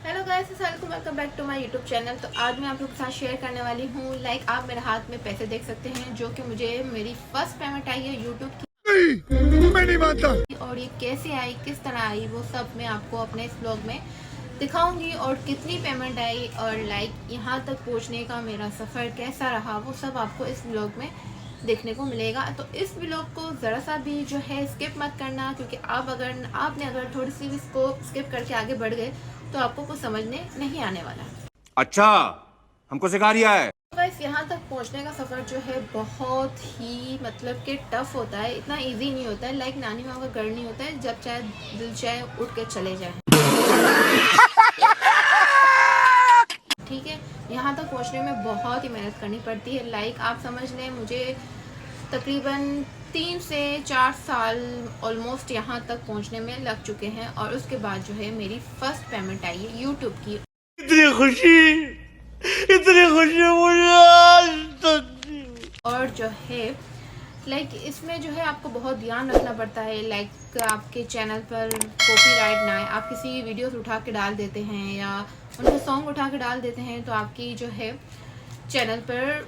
Hello guys, welcome back to my YouTube channel. तो आज मैं आप लोगों के साथ शेयर करने वाली हूँ आप मेरे हाथ में पैसे देख सकते हैं जो कि मुझे मेरी फर्स्ट पेमेंट आई है यूट्यूब की। मैं नहीं मानता। और ये कैसे आई, किस तरह आई, वो सब मैं आपको अपने इस ब्लॉग में दिखाऊंगी। और कितनी पेमेंट आई और यहाँ तक पहुँचने का मेरा सफ़र कैसा रहा, वो सब आपको इस ब्लॉग में देखने को मिलेगा। तो इस ब्लॉग को ज़रा सा भी जो है स्किप मत करना, क्योंकि आपने अगर थोड़ी सी भी इसको स्किप करके आगे बढ़ गए तो आपको कुछ समझने नहीं आने वाला। अच्छा, हमको सिखा रिया है। बस यहाँ तक पहुँचने का सफ़र जो है बहुत ही मतलब कि टफ़ होता है, इतना इजी नहीं होता है। नानी माँ का घर नहीं होता है जब चाहे दिल चाहे उठ के चले जाए। ठीक है, यहाँ तक पहुँचने में बहुत ही मेहनत करनी पड़ती है। आप समझ लें, मुझे तकरीबन 3 से 4 साल ऑलमोस्ट यहाँ तक पहुँचने में लग चुके हैं। और उसके बाद जो है मेरी फर्स्ट पेमेंट आई है यूट्यूब की। इतनी खुशी मुझे आज तक। और जो है इसमें जो है आपको बहुत ध्यान रखना पड़ता है। आपके चैनल पर कॉपीराइट ना आए। आप किसी वीडियोस उठा के डाल देते हैं या उनके सॉन्ग उठा के डाल देते हैं तो आपकी जो है चैनल पर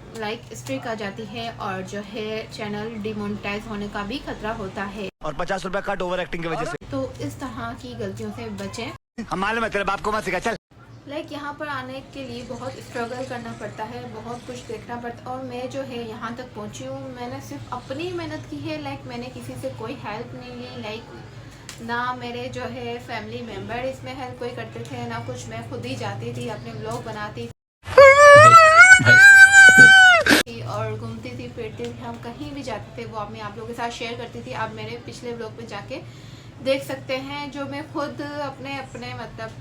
स्ट्रिक आ जाती है और जो है चैनल डिमोनेटाइज होने का भी खतरा होता है। और 50 रुपए कट ओवर एक्टिंग की वजह से। तो इस तरह की गलतियों से बचें। हम मालूम है, तेरे बाप को मत सिखा। चल यहाँ पर आने के लिए बहुत स्ट्रगल करना पड़ता है, बहुत कुछ देखना पड़ता है। और मैं जो है यहाँ तक पहुँची हूँ, मैंने सिर्फ अपनी मेहनत की है। मैंने किसी से कोई हेल्प नहीं ली। ना मेरे जो है फैमिली मेम्बर इसमें हेल्प कोई करते थे, ना कुछ। मैं खुद ही जाती थी, अपने ब्लॉग बनाती थी और घूमती थी, फिरती थी। हम कहीं भी जाते थे वो मैं आप लोगों के साथ शेयर करती थी। आप मेरे पिछले ब्लॉग में जाके देख सकते हैं, जो मैं खुद अपने अपने मतलब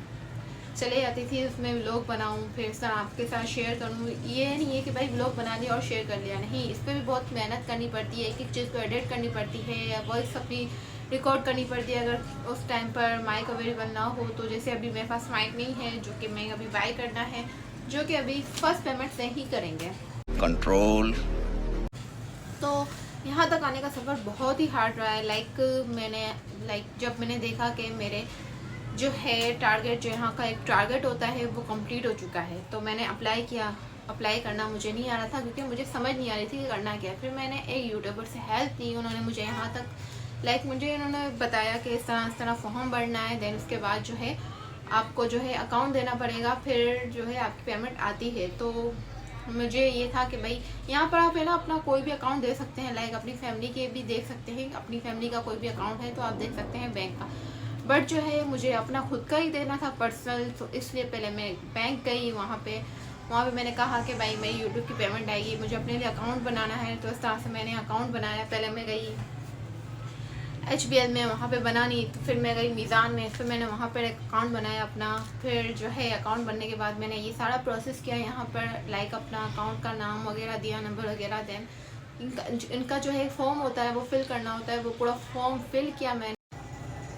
चले जाती थी, उसमें व्लॉग बनाऊं, फिर सर आपके साथ शेयर करूं। ये नहीं है कि भाई व्लॉग बना लिया और शेयर कर लिया, नहीं। इस पर भी बहुत मेहनत करनी पड़ती है, एक एक चीज़ को एडिट करनी पड़ती है या वॉइस अपनी रिकॉर्ड करनी पड़ती है अगर उस टाइम पर माइक अवेलेबल ना हो। तो जैसे अभी मेरे पास माइक नहीं है, जो कि मैं अभी बाय करना है, जो कि अभी फर्स्ट पेमेंट से ही करेंगे। कंट्रोल। तो यहाँ तक आने का सफ़र बहुत ही हार्ड रहा है। मैंने जब मैंने देखा कि मेरे जो है टारगेट, जो यहाँ का एक टारगेट होता है, वो कंप्लीट हो चुका है, तो मैंने अप्लाई किया। अप्लाई करना मुझे नहीं आ रहा था क्योंकि मुझे समझ नहीं आ रही थी कि करना क्या है। फिर मैंने एक यूट्यूबर से हेल्प ली, उन्होंने मुझे यहाँ तक मुझे उन्होंने बताया कि इस तरह फॉर्म भरना है, देन उसके बाद जो है आपको जो है अकाउंट देना पड़ेगा, फिर जो है आपकी पेमेंट आती है। तो मुझे ये था कि भाई यहाँ पर आप है ना अपना कोई भी अकाउंट दे सकते हैं, अपनी फैमिली के भी देख सकते हैं। अपनी फैमिली का कोई भी अकाउंट है तो आप देख सकते हैं बैंक का, बट जो है मुझे अपना खुद का ही देना था पर्सनल। तो इसलिए पहले मैं बैंक गई, वहाँ पे मैंने कहा कि भाई मेरी यूट्यूब की पेमेंट आएगी, मुझे अपने लिए अकाउंट बनाना है। तो इस तरह से मैंने अकाउंट बनाया। पहले मैं गई HBL में, वहाँ पे बनानी। तो फिर मैं गई मीज़ान में, फिर मैंने वहाँ पर एक अकाउंट बनाया अपना। फिर जो है अकाउंट बनने के बाद मैंने ये सारा प्रोसेस किया यहाँ पर, अपना अकाउंट का नाम वगैरह दिया, नंबर वगैरह। देन इनका जो है फॉर्म होता है वो फिल करना होता है, वो पूरा फॉर्म फिल किया मैंने।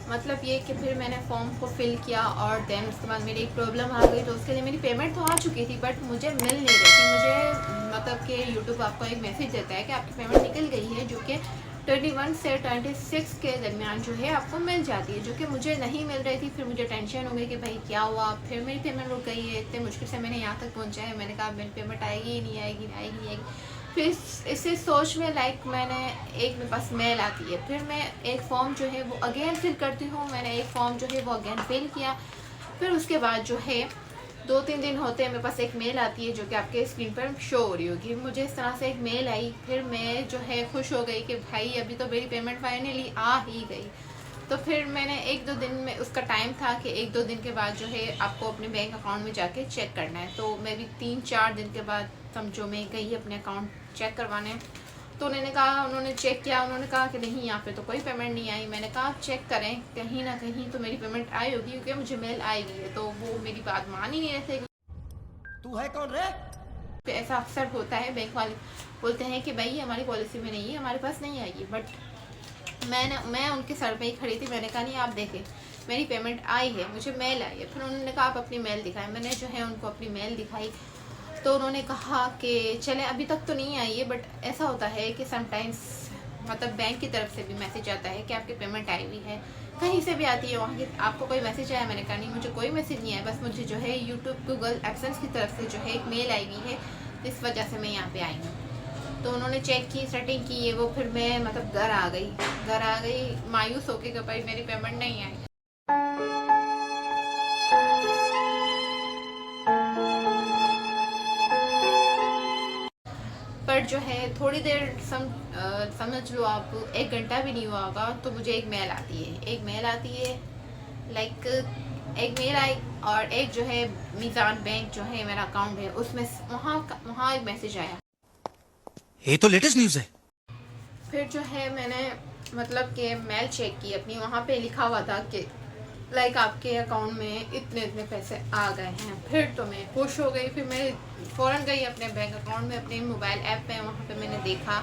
मतलब ये कि फिर मैंने फॉर्म को फिल किया और देन उसके बाद मेरी एक प्रॉब्लम आ गई। तो उसके लिए मेरी पेमेंट तो आ चुकी थी बट मुझे मिल नहीं रही थी। मुझे मतलब कि यूट्यूब आपको एक मैसेज देता है कि आपकी पेमेंट निकल गई है, जो कि 21 से 26 के दरमियान जो है आपको मिल जाती है, जो कि मुझे नहीं मिल रही थी। फिर मुझे टेंशन हो गई कि भाई क्या हुआ। फिर मेरी पेमेंट रुक गई है, इतने मुश्किल से मैंने यहाँ तक पहुँचा है। मैंने कहा मेरी पेमेंट आएगी नहीं आएगी। फिर इसी सोच में मैंने एक मेरे पास मेल आती है, फिर मैं एक फॉर्म जो है वो अगेन फिल करती हूँ। मैंने एक फॉर्म जो है वो अगेन फिल किया। फिर उसके बाद जो है 2-3 दिन होते हैं, मेरे पास एक मेल आती है जो कि आपके स्क्रीन पर शो हो रही होगी। मुझे इस तरह से एक मेल आई। फिर मैं जो है खुश हो गई कि भाई अभी तो मेरी पेमेंट फाइनली आ ही गई। तो फिर मैंने 1-2 दिन में, उसका टाइम था कि 1-2 दिन के बाद जो है आपको अपने बैंक अकाउंट में जाके चेक करना है। तो मैं भी 3-4 दिन के बाद समझो मैं गई अपने अकाउंट चेक करवाने। तो उन्होंने चेक किया, उन्होंने कहा कि नहीं यहाँ पे तो कोई पेमेंट नहीं आई। मैंने कहा आप चेक करें, कहीं ना कहीं तो मेरी पेमेंट आई होगी, क्योंकि मुझे मेल आई हुई है। तो वो मेरी बात मान ही नहीं रहे थे। तू है कौन रे? ऐसा अक्सर होता है, बैंक वाले बोलते हैं कि भाई हमारी पॉलिसी में नहीं है, हमारे पास नहीं आएगी। बट मैं उनके सर पे ही खड़ी थी। मैंने कहा नहीं आप देखें मेरी पेमेंट आई है, मुझे मेल आई है। फिर उन्होंने कहा आप अपनी मेल दिखाएं। मैंने जो है उनको अपनी मेल दिखाई। तो उन्होंने कहा कि चले अभी तक तो नहीं आई है, बट ऐसा होता है कि समटाइम्स मतलब बैंक की तरफ से भी मैसेज आता है कि आपकी पेमेंट आई हुई है, कहीं से भी आती है वहाँ की आपको कोई मैसेज आया। मैंने कहा नहीं, मुझे कोई मैसेज नहीं आया, बस मुझे जो है यूट्यूब गूगल एडसेंस की तरफ से जो है एक मेल आई हुई है, इस वजह से मैं यहाँ पे आई हूँ। तो उन्होंने चेक की, सेटिंग की, ये वो, फिर मैं मतलब घर आ गई मायूस होके कि भाई मेरी पेमेंट नहीं आई। पर जो है थोड़ी देर समझ लो आप, 1 घंटा भी नहीं हुआ होगा तो मुझे एक मेल आती है लाइक एक मेल आई, और एक जो है मीज़ान बैंक जो है मेरा अकाउंट है उसमें वहाँ एक मैसेज आया। ये तो लेटेस्ट न्यूज़ है। फिर जो है मैंने मतलब कि मेल चेक की अपनी, वहाँ पे लिखा हुआ था कि लाइक आपके अकाउंट में इतने पैसे आ गए हैं। फिर तो मैं खुश हो गई। फिर मैं फ़ौरन गई अपने बैंक अकाउंट में, अपने मोबाइल ऐप में, वहाँ पे मैंने देखा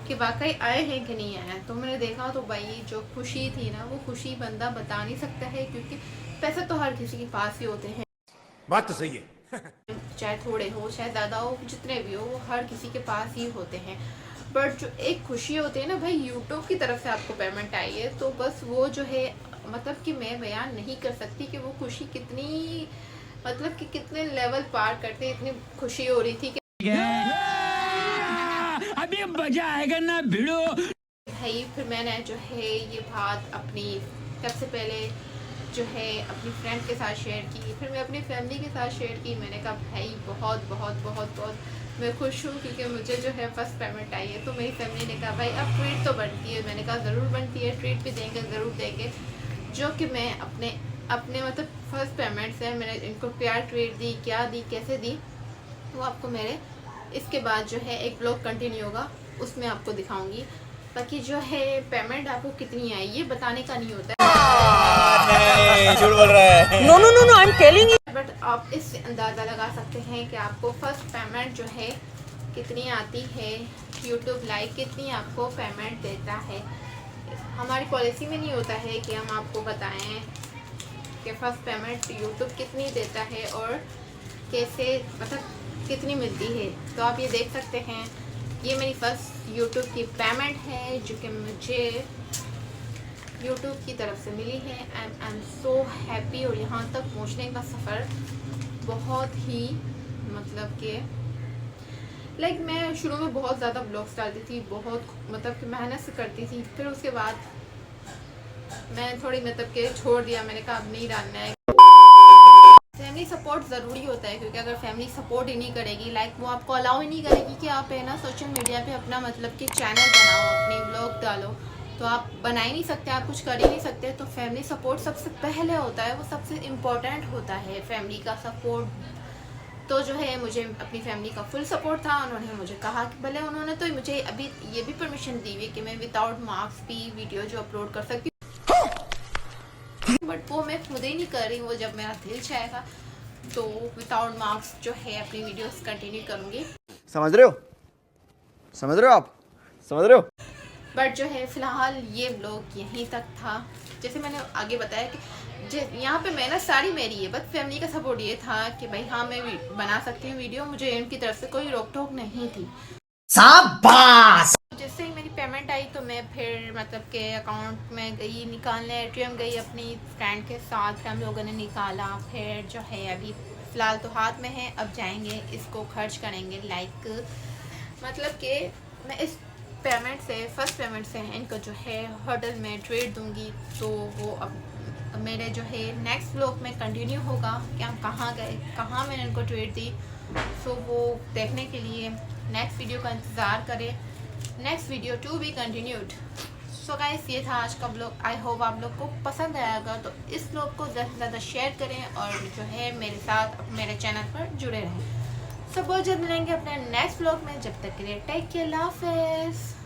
कि वाकई आए हैं कि नहीं आए। तो मैंने देखा तो भाई जो खुशी थी ना, वो खुशी बंदा बता नहीं सकता है, क्योंकि पैसे तो हर किसी के पास ही होते हैं। बात तो सही है। चाहे थोड़े हो चाहे ज़्यादा हो, जितने भी हो, वो हर किसी के पास ही होते हैं। बट जो एक खुशी होती है ना भाई, यूट्यूब की तरफ से आपको पेमेंट आई है, तो बस वो जो है मतलब कि मैं बयान नहीं कर सकती कि वो खुशी कितनी, मतलब कि कितने लेवल पार करते इतनी खुशी हो रही थी कि अभी मजा आएगा ना भिड़ो। भाई फिर मैंने जो है ये बात अपनी सबसे पहले जो है अपनी फ्रेंड के साथ शेयर की, फिर मैं अपनी फैमिली के साथ शेयर की। मैंने कहा भाई बहुत बहुत बहुत बहुत मैं खुश हूँ क्योंकि मुझे जो है फर्स्ट पेमेंट आई है। तो मेरी फैमिली ने कहा भाई अब ट्रीट तो बनती है। मैंने कहा ज़रूर बनती है, ट्रीट भी देंगे, ज़रूर देंगे। जो कि मैं अपने मतलब फर्स्ट पेमेंट से मैंने इनको क्या ट्रीट दी, क्या दी, कैसे दी, वो आपको मेरे इसके बाद जो है एक ब्लॉग कंटिन्यू होगा, उसमें आपको दिखाऊंगी। बाकी जो है पेमेंट आपको कितनी आई ये बताने का नहीं होता है, झूठ बोल रहा है। No no no no, I am telling you. But आप इससे अंदाज़ा लगा सकते हैं कि आपको फर्स्ट पेमेंट जो है कितनी आती है, यूट्यूब लाइव कितनी आपको पेमेंट देता है। हमारी पॉलिसी में नहीं होता है कि हम आपको बताएं कि फर्स्ट पेमेंट यूट्यूब कितनी देता है और कैसे मतलब कितनी मिलती है। तो आप ये देख सकते हैं, ये मेरी फर्स्ट यूट्यूब की पेमेंट है जो कि मुझे यूट्यूब की तरफ से मिली है। I am so happy. और यहाँ तक पहुँचने का सफ़र बहुत ही मतलब कि लाइक मैं शुरू में बहुत ज़्यादा ब्लॉग्स डालती थी, बहुत मतलब कि मेहनत से करती थी। फिर उसके बाद मैं थोड़ी मतलब कि छोड़ दिया, मैंने कहा अब नहीं डालना है। फैमिली सपोर्ट ज़रूरी होता है, क्योंकि अगर फैमिली सपोर्ट ही नहीं करेगी, लाइक वो आपको अलाउ ही नहीं करेगी कि आप है ना सोशल मीडिया पे अपना मतलब कि चैनल बनाओ, अपनी ब्लॉग डालो, तो आप बना ही नहीं सकते, आप कुछ कर ही नहीं सकते। तो फैमिली सपोर्ट सबसे पहले होता है, वो सबसे इम्पोर्टेंट होता है फैमिली का सपोर्ट। तो जो है मुझे अपनी फैमिली का फुल सपोर्ट था। उन्होंने मुझे कहा कि भले उन्होंने तो मुझे अभी ये भी परमिशन दी हुई कि मैं विदाउट मार्क्स भी वीडियो जो अपलोड कर सकती हूँ, बट वो मैं खुद ही नहीं कर रही। वो जब मेरा दिल चाहेगा तो विदाउट मार्क्स जो है अपनी वीडियोस कंटिन्यू करूँगी। समझ रहे हो आप समझ रहे हो। बट जो है फ़िलहाल ये ब्लॉग यहीं तक था। जैसे मैंने आगे बताया कि यहाँ पे मेहनत सारी मेरी है, बस फैमिली का सपोर्ट ये था कि भाई हाँ मैं बना सकती हूँ वीडियो, मुझे इनकी तरफ से कोई रोक टोक नहीं थी। शाबाश। जैसे ही मेरी पेमेंट आई तो मैं फिर मतलब के अकाउंट में गई निकालने, एटीएम गई अपनी फ्रेंड के साथ, हम लोगों ने निकाला। फिर जो है अभी फ़िलहाल तो हाथ में है, अब जाएंगे इसको खर्च करेंगे। लाइक मतलब कि मैं इस पेमेंट से फर्स्ट पेमेंट से इनको जो है होटल में ट्रीट दूंगी। तो वो अब मेरे जो है नेक्स्ट व्लॉग में कंटिन्यू होगा कि हम कहाँ गए, कहाँ मैंने इनको ट्रीट दी। सो वो देखने के लिए नेक्स्ट वीडियो का इंतज़ार करें, next video to be continued. So guys ये था आज का व्लॉग। आई होप आप लोग को पसंद आएगा, तो इस व्लॉग को ज़्यादा से ज़्यादा शेयर करें और जो है मेरे साथ मेरे चैनल पर जुड़े रहें। सो बहुत जल्द मिलेंगे अपने नेक्स्ट व्लॉग में। जब तक के लिए टेक केयर, अल्लाह हाफ़िज़।